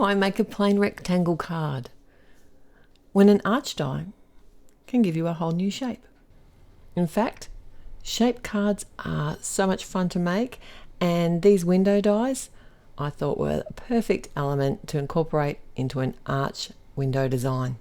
I make a plain rectangle card when an arch die can give you a whole new shape. In fact, shape cards are so much fun to make, and these window dies I thought were a perfect element to incorporate into an arch window design.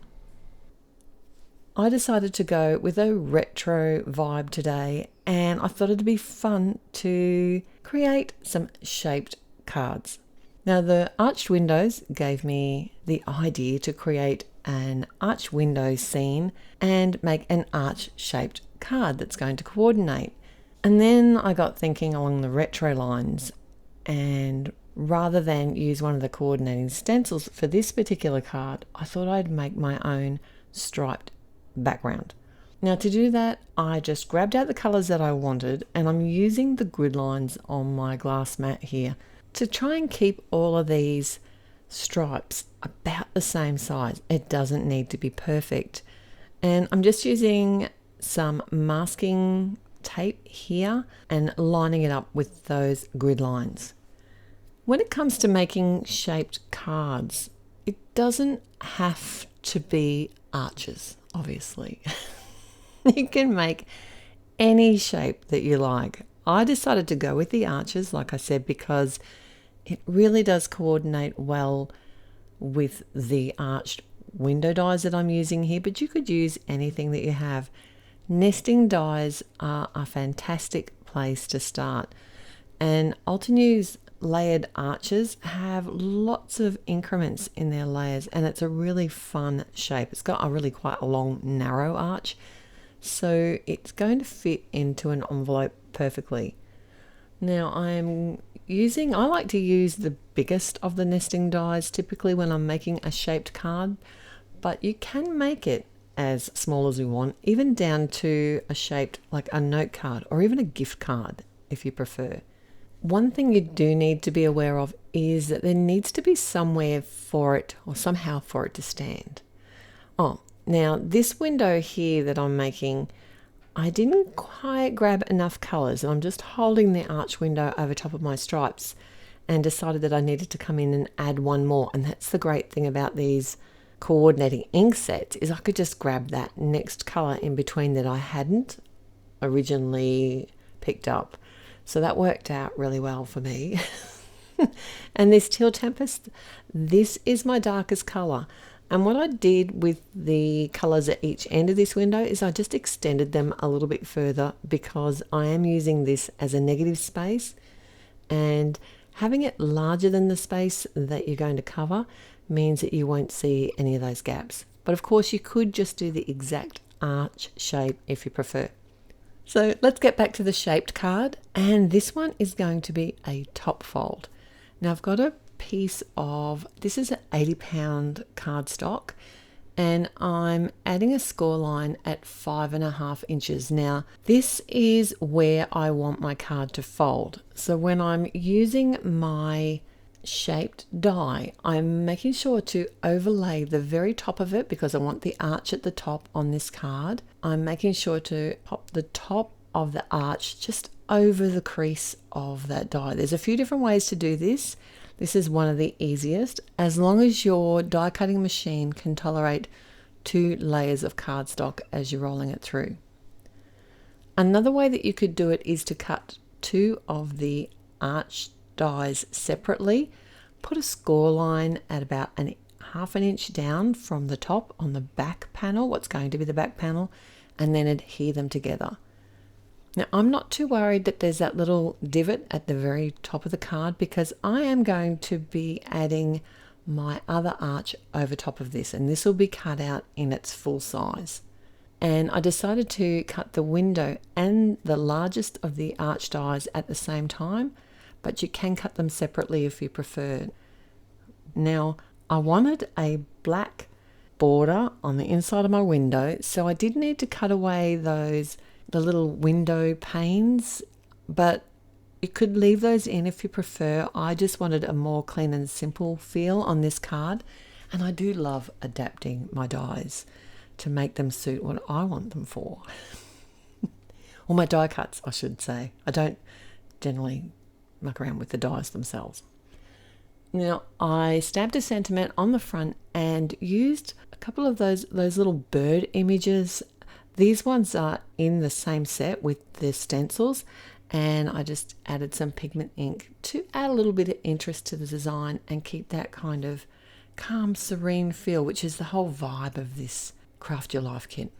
I decided to go with a retro vibe today, and I thought it'd be fun to create some shaped cards. Now, the arched windows gave me the idea to create an arch window scene and make an arch shaped card that's going to coordinate. And then I got thinking along the retro lines, and rather than use one of the coordinating stencils for this particular card, I thought I'd make my own striped background. Now, to do that, I just grabbed out the colors that I wanted, and I'm using the grid lines on my glass mat here to try and keep all of these stripes about the same size. It doesn't need to be perfect. And I'm just using some masking tape here and lining it up with those grid lines. When it comes to making shaped cards, it doesn't have to be arches, obviously. You can make any shape that you like. I decided to go with the arches, like I said, because it really does coordinate well with the arched window dies that I'm using here, but you could use anything that you have. Nesting dies are a fantastic place to start, and Altenews layered arches have lots of increments in their layers, and it's a really fun shape. It's got a really quite a long, narrow arch, so it's going to fit into an envelope perfectly. Now I like to use the biggest of the nesting dies typically when I'm making a shaped card, but you can make it as small as you want, even down to a shaped like a note card or even a gift card if you prefer. One thing you do need to be aware of is that there needs to be somewhere for it or somehow for it to stand. Now this window here that I'm making, I didn't quite grab enough colors, and I'm just holding the arch window over top of my stripes and decided that I needed to come in and add one more. And that's the great thing about these coordinating ink sets, is I could just grab that next color in between that I hadn't originally picked up. So that worked out really well for me. And this Teal Tempest, this is my darkest color. And what I did with the colors at each end of this window is I just extended them a little bit further, because I am using this as a negative space, and having it larger than the space that you're going to cover means that you won't see any of those gaps. But of course you could just do the exact arch shape if you prefer. So let's get back to the shaped card, and this one is going to be a top fold. Now I've got a piece of, this is an 80-pound cardstock, and I'm adding a score line at 5.5 inches. Now this is where I want my card to fold. So when I'm using my shaped die, I'm making sure to overlay the very top of it, because I want the arch at the top on this card. I'm making sure to pop the top of the arch just over the crease of that die. There's a few different ways to do this. This is one of the easiest, as long as your die cutting machine can tolerate 2 layers of cardstock as you're rolling it through. Another way that you could do it is to cut 2 of the arch dies separately. Put a score line at about half an inch down from the top on the back panel, what's going to be the back panel, and then adhere them together. Now I'm not too worried that there's that little divot at the very top of the card, because I am going to be adding my other arch over top of this, and this will be cut out in its full size. And I decided to cut the window and the largest of the arch dies at the same time, but you can cut them separately if you prefer. Now I wanted a black border on the inside of my window, so I did need to cut away the little window panes, but you could leave those in if you prefer. I just wanted a more clean and simple feel on this card, and I do love adapting my dies to make them suit what I want them for. Or my die cuts, I should say. I don't generally muck around with the dies themselves. Now, I stamped a sentiment on the front and used a couple of those little bird images. These ones are in the same set with the stencils, and I just added some pigment ink to add a little bit of interest to the design and keep that kind of calm, serene feel, which is the whole vibe of this Craft Your Life kit.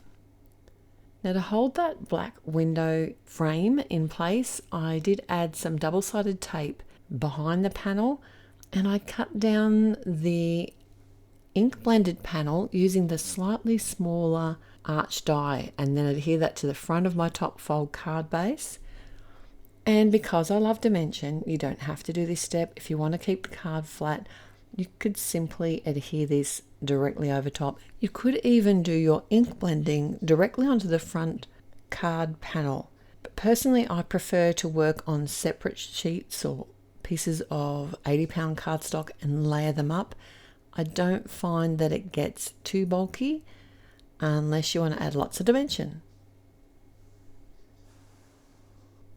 Now, to hold that black window frame in place, I did add some double-sided tape behind the panel, and I cut down the ink blended panel using the slightly smaller arch die, and then adhere that to the front of my top fold card base. And because I love dimension, you don't have to do this step. If you want to keep the card flat, you could simply adhere this directly over top. You could even do your ink blending directly onto the front card panel. But personally, I prefer to work on separate sheets or pieces of 80-pound cardstock and layer them up. I don't find that it gets too bulky unless you want to add lots of dimension.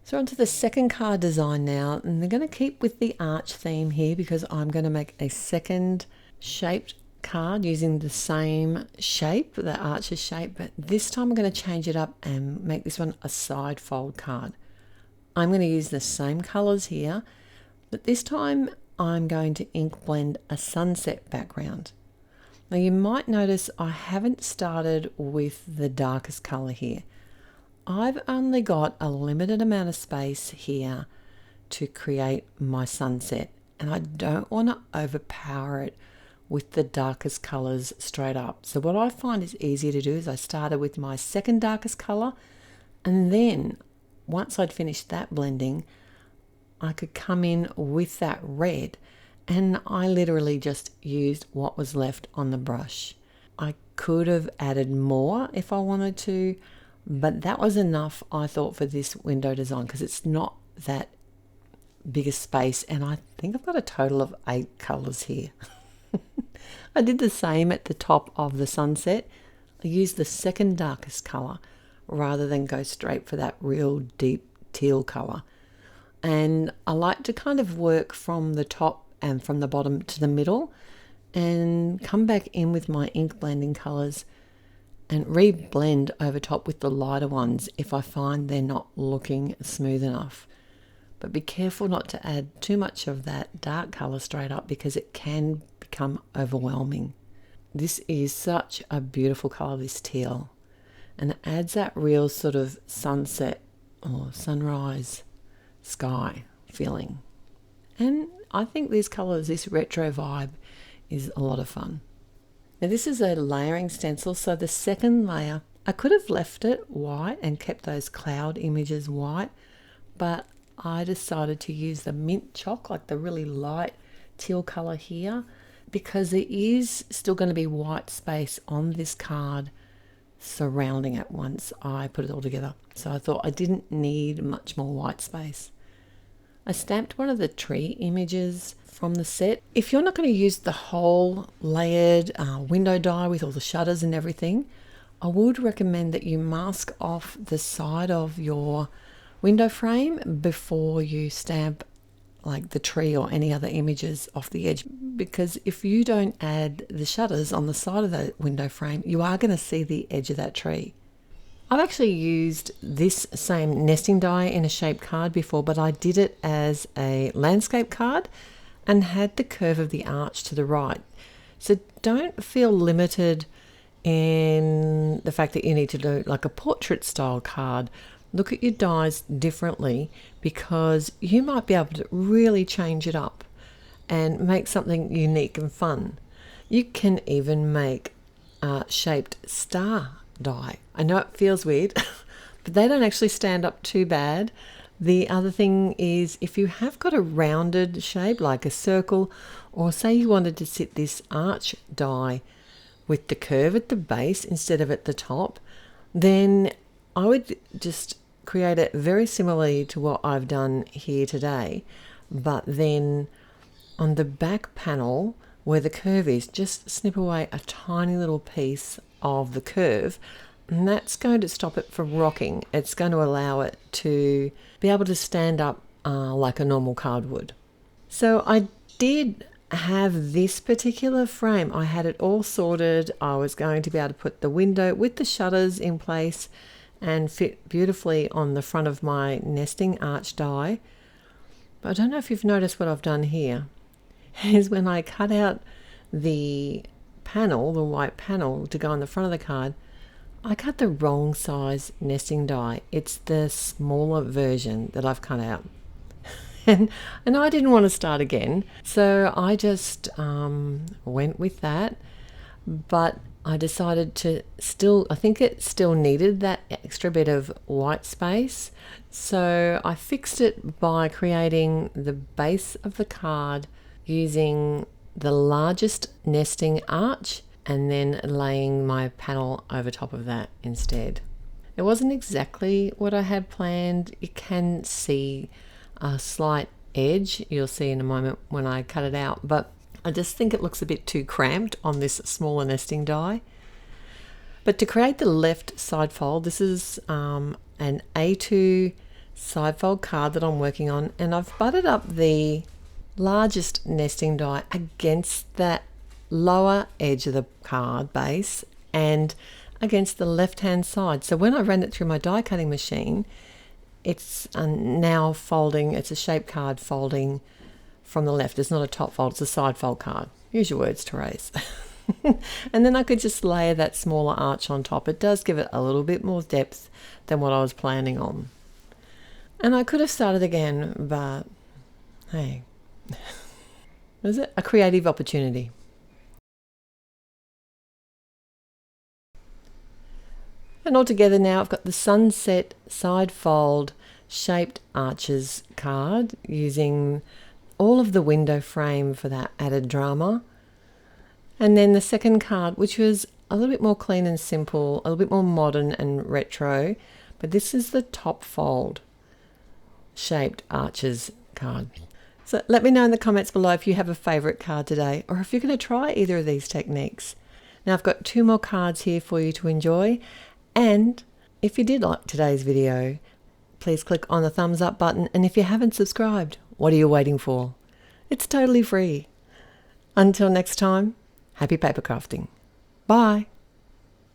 So onto the second card design now, and they're going to keep with the arch theme here because I'm going to make a second shaped card using the same shape, the arch's shape, but this time I'm going to change it up and make this one a side fold card. I'm going to use the same colors here, but this time I'm going to ink blend a sunset background. Now you might notice I haven't started with the darkest color here. I've only got a limited amount of space here to create my sunset, and I don't want to overpower it with the darkest colors straight up. So what I find is easier to do is I started with my second darkest color, and then once I'd finished that blending, I could come in with that red, and I literally just used what was left on the brush. I could have added more if I wanted to, but that was enough, I thought, for this window design because it's not that big a space, and I think I've got a total of 8 colors here. I did the same at the top of the sunset. I used the second darkest color rather than go straight for that real deep teal color. And I like to kind of work from the top and from the bottom to the middle and come back in with my ink blending colors and re-blend over top with the lighter ones if I find they're not looking smooth enough. But be careful not to add too much of that dark color straight up because it can become overwhelming. This is such a beautiful color, this teal, and it adds that real sort of sunset or sunrise sky feeling. And I think these colors, this retro vibe, is a lot of fun. Now this is a layering stencil, so the second layer, I could have left it white and kept those cloud images white, but I decided to use the mint chalk, like the really light teal color here, because there is still going to be white space on this card surrounding it once I put it all together. So I thought I didn't need much more white space. I stamped one of the tree images from the set. If you're not going to use the whole layered window die with all the shutters and everything, I would recommend that you mask off the side of your window frame before you stamp like the tree or any other images off the edge, because if you don't add the shutters on the side of the window frame, you are going to see the edge of that tree. I've actually used this same nesting die in a shaped card before, but I did it as a landscape card and had the curve of the arch to the right. So don't feel limited in the fact that you need to do like a portrait style card. Look at your dies differently because you might be able to really change it up and make something unique and fun. You can even make a shaped star die. I know it feels weird, but they don't actually stand up too bad. The other thing is if you have got a rounded shape like a circle, or say you wanted to sit this arch die with the curve at the base instead of at the top, then I would just create it very similarly to what I've done here today, but then on the back panel where the curve is, just snip away a tiny little piece of the curve, and that's going to stop it from rocking. It's going to allow it to be able to stand up like a normal card would. So I did have this particular frame. I had it all sorted. I was going to be able to put the window with the shutters in place and fit beautifully on the front of my nesting arch die. But I don't know if you've noticed what I've done here is when I cut out the panel, the white panel to go on the front of the card, I cut the wrong size nesting die. It's the smaller version that I've cut out. And I didn't want to start again, so I just went with that. But I decided to I think it still needed that extra bit of white space. So I fixed it by creating the base of the card using the largest nesting arch and then laying my panel over top of that instead. It wasn't exactly what I had planned. You can see a slight edge, you'll see in a moment when I cut it out, but I just think it looks a bit too cramped on this smaller nesting die. But to create the left side fold, this is an A2 side fold card that I'm working on, and I've butted up the largest nesting die against that lower edge of the card base and against the left hand side. So when I ran it through my die cutting machine, it's now folding. It's a shape card folding from the left. It's not a top fold, it's a side fold card. Use your words, Therese. And then I could just layer that smaller arch on top. It does give it a little bit more depth than what I was planning on. And I could have started again, but hey, is it a creative opportunity? And all together now I've got the sunset side fold shaped arches card using all of the window frame for that added drama. And then the second card, which was a little bit more clean and simple, a little bit more modern and retro, but this is the top fold shaped arches card. So let me know in the comments below if you have a favourite card today or if you're going to try either of these techniques. Now I've got 2 more cards here for you to enjoy. And if you did like today's video, please click on the thumbs up button. And if you haven't subscribed, what are you waiting for? It's totally free. Until next time, happy paper crafting. Bye.